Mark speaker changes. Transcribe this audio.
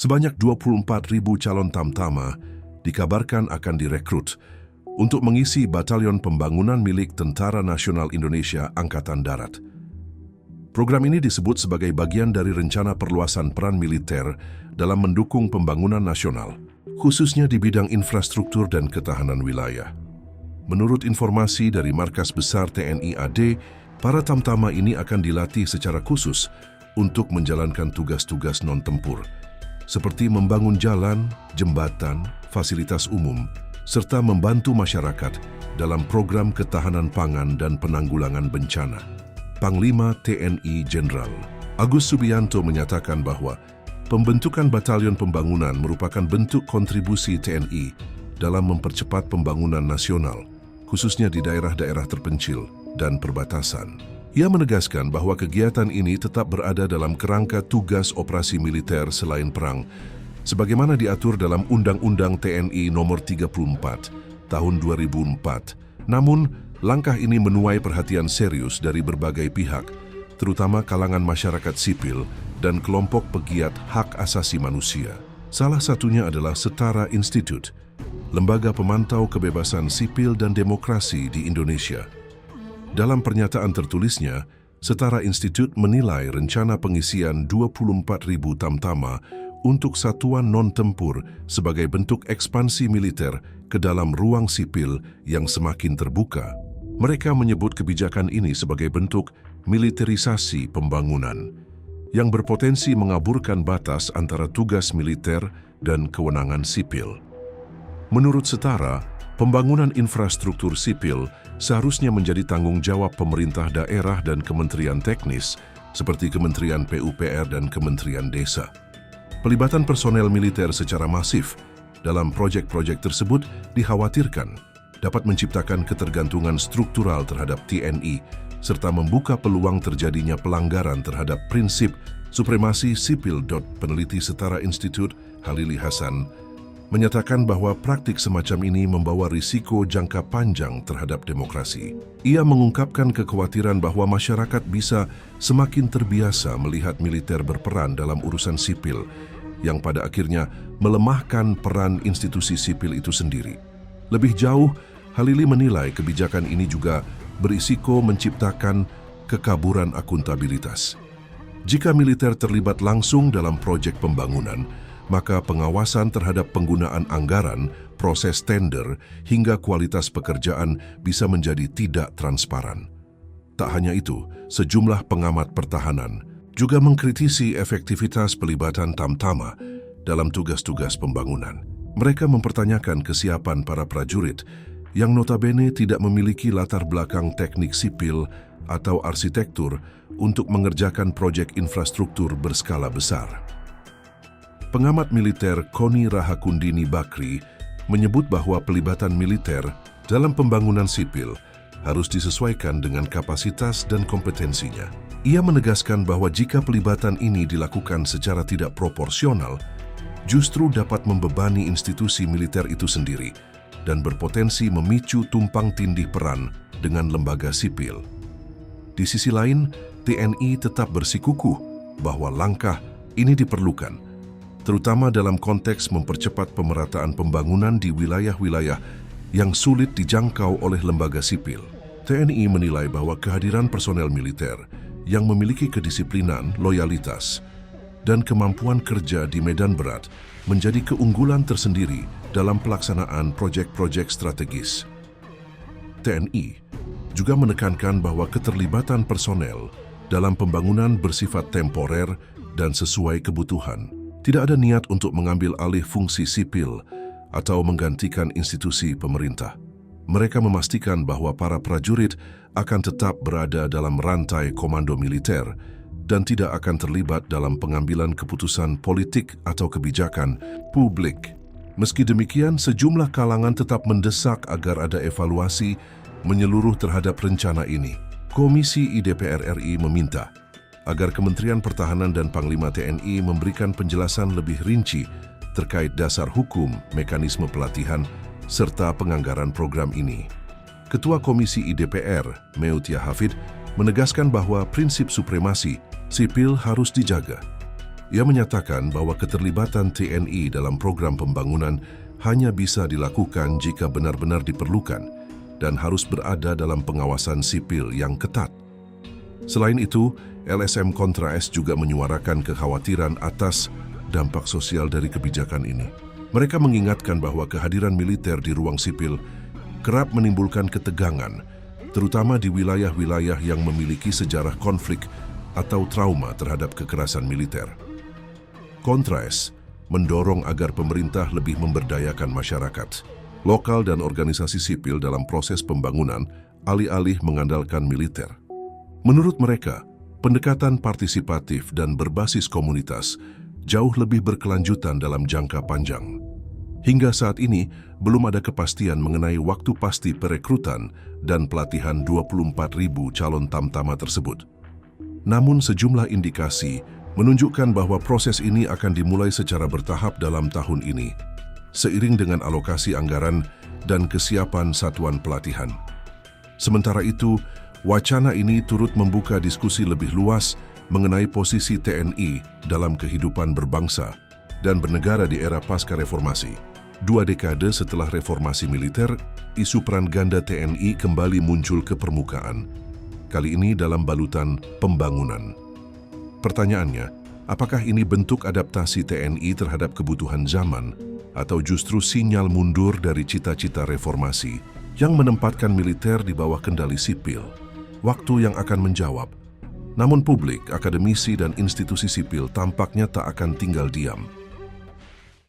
Speaker 1: Sebanyak 24.000 calon tamtama dikabarkan akan direkrut untuk mengisi Batalion Pembangunan milik Tentara Nasional Indonesia Angkatan Darat. Program ini disebut sebagai bagian dari rencana perluasan peran militer dalam mendukung pembangunan nasional, khususnya di bidang infrastruktur dan ketahanan wilayah. Menurut informasi dari Markas Besar TNI AD, para tamtama ini akan dilatih secara khusus untuk menjalankan tugas-tugas non-tempur, seperti membangun jalan, jembatan, fasilitas umum, serta membantu masyarakat dalam program ketahanan pangan dan penanggulangan bencana. Panglima TNI Jenderal Agus Subianto menyatakan bahwa pembentukan Batalion Pembangunan merupakan bentuk kontribusi TNI dalam mempercepat pembangunan nasional, khususnya di daerah-daerah terpencil dan perbatasan. Ia menegaskan bahwa kegiatan ini tetap berada dalam kerangka tugas operasi militer selain perang, sebagaimana diatur dalam Undang-Undang TNI Nomor 34 Tahun 2004. Namun, langkah ini menuai perhatian serius dari berbagai pihak, terutama kalangan masyarakat sipil dan kelompok pegiat hak asasi manusia. Salah satunya adalah Setara Institute, lembaga pemantau kebebasan sipil dan demokrasi di Indonesia. Dalam pernyataan tertulisnya, Setara Institute menilai rencana pengisian 24.000 tamtama untuk satuan non-tempur sebagai bentuk ekspansi militer ke dalam ruang sipil yang semakin terbuka. Mereka menyebut kebijakan ini sebagai bentuk militerisasi pembangunan yang berpotensi mengaburkan batas antara tugas militer dan kewenangan sipil. Menurut Setara, pembangunan infrastruktur sipil seharusnya menjadi tanggung jawab pemerintah daerah dan kementerian teknis seperti Kementerian PUPR dan Kementerian Desa. Pelibatan personel militer secara masif dalam proyek-proyek tersebut dikhawatirkan dapat menciptakan ketergantungan struktural terhadap TNI serta membuka peluang terjadinya pelanggaran terhadap prinsip supremasi sipil. Peneliti Setara Institute Halili Hasan menyatakan bahwa praktik semacam ini membawa risiko jangka panjang terhadap demokrasi. Ia mengungkapkan kekhawatiran bahwa masyarakat bisa semakin terbiasa melihat militer berperan dalam urusan sipil, yang pada akhirnya melemahkan peran institusi sipil itu sendiri. Lebih jauh, Halili menilai kebijakan ini juga berisiko menciptakan kekaburan akuntabilitas. Jika militer terlibat langsung dalam proyek pembangunan, maka pengawasan terhadap penggunaan anggaran, proses tender, hingga kualitas pekerjaan bisa menjadi tidak transparan. Tak hanya itu, sejumlah pengamat pertahanan juga mengkritisi efektivitas pelibatan tamtama dalam tugas-tugas pembangunan. Mereka mempertanyakan kesiapan para prajurit yang notabene tidak memiliki latar belakang teknik sipil atau arsitektur untuk mengerjakan proyek infrastruktur berskala besar. Pengamat militer Koni Rahakundini Bakri menyebut bahwa pelibatan militer dalam pembangunan sipil harus disesuaikan dengan kapasitas dan kompetensinya. Ia menegaskan bahwa jika pelibatan ini dilakukan secara tidak proporsional, justru dapat membebani institusi militer itu sendiri dan berpotensi memicu tumpang tindih peran dengan lembaga sipil. Di sisi lain, TNI tetap bersikukuh bahwa langkah ini diperlukan, terutama dalam konteks mempercepat pemerataan pembangunan di wilayah-wilayah yang sulit dijangkau oleh lembaga sipil. TNI menilai bahwa kehadiran personel militer yang memiliki kedisiplinan, loyalitas, dan kemampuan kerja di medan berat menjadi keunggulan tersendiri dalam pelaksanaan proyek-proyek strategis. TNI juga menekankan bahwa keterlibatan personel dalam pembangunan bersifat temporer dan sesuai kebutuhan. Tidak ada niat untuk mengambil alih fungsi sipil atau menggantikan institusi pemerintah. Mereka memastikan bahwa para prajurit akan tetap berada dalam rantai komando militer dan tidak akan terlibat dalam pengambilan keputusan politik atau kebijakan publik. Meski demikian, sejumlah kalangan tetap mendesak agar ada evaluasi menyeluruh terhadap rencana ini. Komisi IDPR RI meminta agar Kementerian Pertahanan dan Panglima TNI memberikan penjelasan lebih rinci terkait dasar hukum, mekanisme pelatihan, serta penganggaran program ini. Ketua Komisi IDPR, Meutia Hafid, menegaskan bahwa prinsip supremasi sipil harus dijaga. Ia menyatakan bahwa keterlibatan TNI dalam program pembangunan hanya bisa dilakukan jika benar-benar diperlukan dan harus berada dalam pengawasan sipil yang ketat. Selain itu, LSM Kontra S juga menyuarakan kekhawatiran atas dampak sosial dari kebijakan ini. Mereka mengingatkan bahwa kehadiran militer di ruang sipil kerap menimbulkan ketegangan, terutama di wilayah-wilayah yang memiliki sejarah konflik atau trauma terhadap kekerasan militer. Kontra S mendorong agar pemerintah lebih memberdayakan masyarakat, lokal dan organisasi sipil dalam proses pembangunan, alih-alih mengandalkan militer. Menurut mereka, pendekatan partisipatif dan berbasis komunitas jauh lebih berkelanjutan dalam jangka panjang. Hingga saat ini, belum ada kepastian mengenai waktu pasti perekrutan dan pelatihan 24.000 calon tamtama tersebut. Namun sejumlah indikasi menunjukkan bahwa proses ini akan dimulai secara bertahap dalam tahun ini, seiring dengan alokasi anggaran dan kesiapan satuan pelatihan. Sementara itu, wacana ini turut membuka diskusi lebih luas mengenai posisi TNI dalam kehidupan berbangsa dan bernegara di era pasca reformasi. 2 dekade setelah reformasi militer, isu peran ganda TNI kembali muncul ke permukaan, kali ini dalam balutan pembangunan. Pertanyaannya, apakah ini bentuk adaptasi TNI terhadap kebutuhan zaman atau justru sinyal mundur dari cita-cita reformasi yang menempatkan militer di bawah kendali sipil? Waktu yang akan menjawab. Namun publik, akademisi, dan institusi sipil tampaknya tak akan tinggal diam.